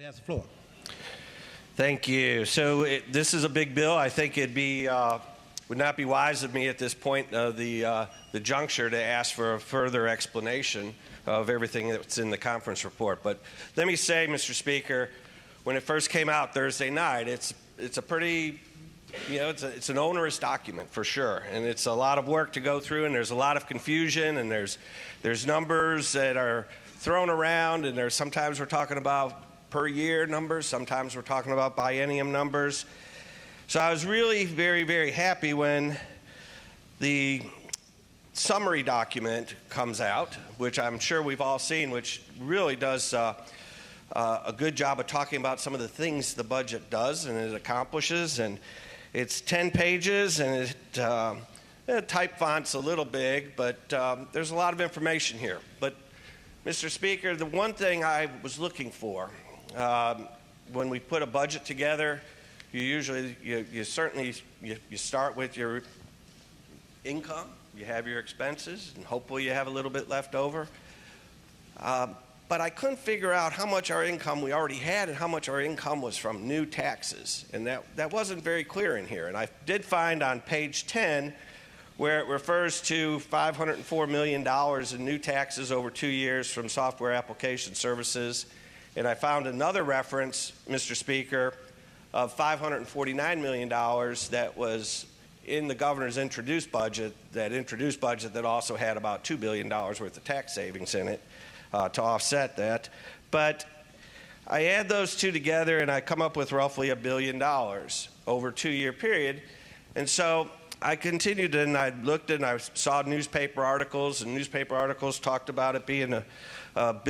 He has the floor. Thank you. So this is a big bill. I think it'd be would not be wise of me at this point of the juncture to ask for a further explanation of everything that's in the conference report. But let me say, Mr. Speaker, when it first came out Thursday night, it's a pretty, it's an onerous document for sure, and it's a lot of work to go through, and there's a lot of confusion, and there's numbers that are thrown around, and there's sometimes we're talking about per year numbers, sometimes we're talking about biennium numbers. So I was really very, very happy when the summary document comes out, which I'm sure we've all seen, which really does a good job of talking about some of the things the budget does and it accomplishes. And it's 10 pages, and the type font's a little big, but there's a lot of information here. But Mr. Speaker, the one thing I was looking for when we put a budget together, you certainly start with your income, you have your expenses, and hopefully you have a little bit left over. But I couldn't figure out how much our income we already had and how much our income was from new taxes, and that wasn't very clear in here. And I did find on page 10 where it refers to $504 million in new taxes over 2 years from software application services. And I found another reference, Mr. Speaker, of $549 million that was in the governor's introduced budget that also had about $2 billion worth of tax savings in it to offset that. But I add those two together and I come up with roughly $1 billion over a 2-year period. And so I continued and I looked and I saw newspaper articles, and newspaper articles talked about it being a $1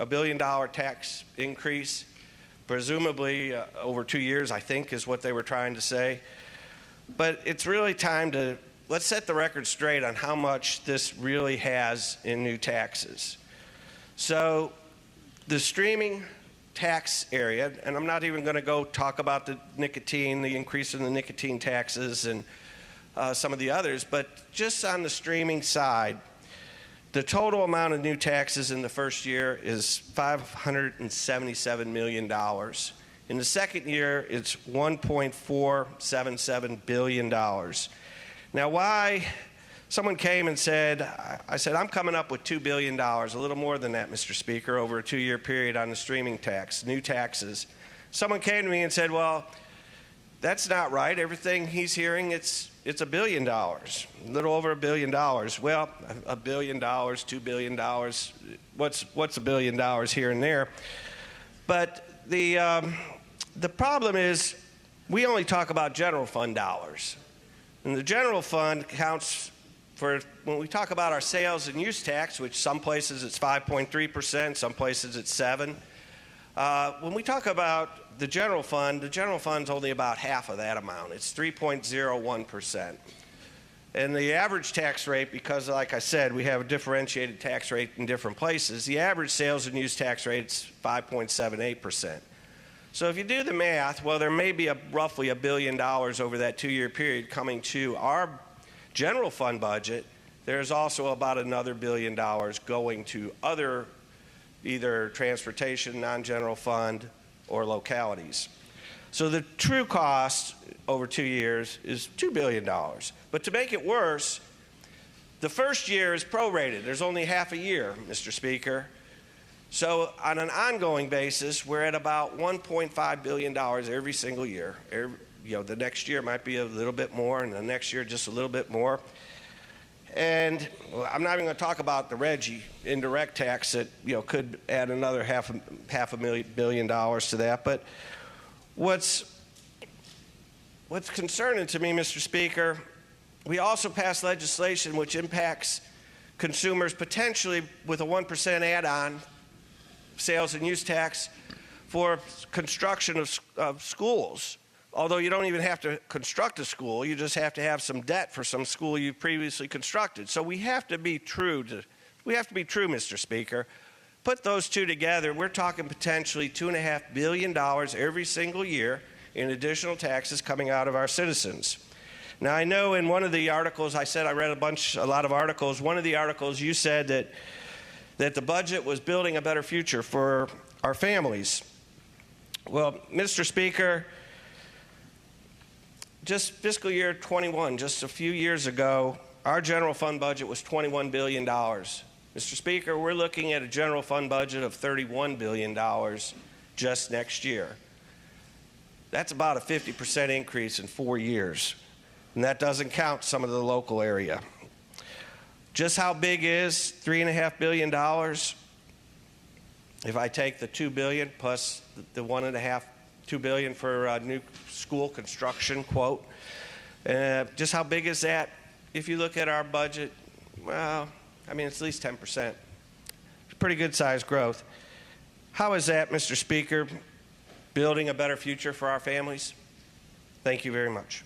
billion tax increase, presumably over 2 years, I think, is what they were trying to say. But it's really time to let's set the record straight on how much this really has in new taxes. So the streaming tax area, and I'm not even going to go talk about the increase in the nicotine taxes and some of the others, but just on the streaming side, the total amount of new taxes in the first year is $577 million. In the second year, it's $1.477 billion. Now, why? Someone came and said, I said, I'm coming up with $2 billion, a little more than that, Mr. Speaker, over a 2-year period on the streaming tax, new taxes. Someone came to me and said, well, that's not right. Everything he's hearing, it's $1 billion, a little over $1 billion. Well, $1 billion, $2 billion, what's $1 billion here and there? But the problem is we only talk about general fund dollars. And the general fund counts for, when we talk about our sales and use tax, which some places it's 5.3%, some places it's 7%. When we talk about the general fund's only about half of that amount. It's 3.01%. And the average tax rate, because like I said, we have a differentiated tax rate in different places, the average sales and use tax rate's 5.78%. So if you do the math, well, there may be roughly $1 billion over that 2-year period coming to our general fund budget. There's also about another $1 billion going to other either transportation, non-general fund, or localities. So the true cost over 2 years is $2 billion. But to make it worse, the first year is prorated. There's only half a year, Mr. Speaker. So on an ongoing basis, we're at about $1.5 billion every single year. The next year might be a little bit more, and the next year just a little bit more. And I'm not even going to talk about the RGGI indirect tax that could add another half a billion dollars to that. But what's concerning to me, Mr. Speaker, we also passed legislation which impacts consumers potentially with a 1% add-on sales and use tax for construction of schools. Although you don't even have to construct a school, you just have to have some debt for some school you've previously constructed. So we have to be true, Mr. Speaker. Put those two together, we're talking potentially $2.5 billion every single year in additional taxes coming out of our citizens. Now, I know in one of the articles, I said I read a lot of articles. One of the articles you said that the budget was building a better future for our families. Well, Mr. Speaker, just fiscal year 21, just a few years ago, our general fund budget was $21 billion. Mr. Speaker, we're looking at a general fund budget of $31 billion just next year. That's about a 50% increase in 4 years. And that doesn't count some of the local area. Just how big is $3.5 billion? If I take the $2 billion plus the $2 billion for new school construction, quote, just how big is that? If you look at our budget, well, I mean, it's at least 10%. It's pretty good sized growth. How is that, Mr. Speaker, building a better future for our families? Thank you very much.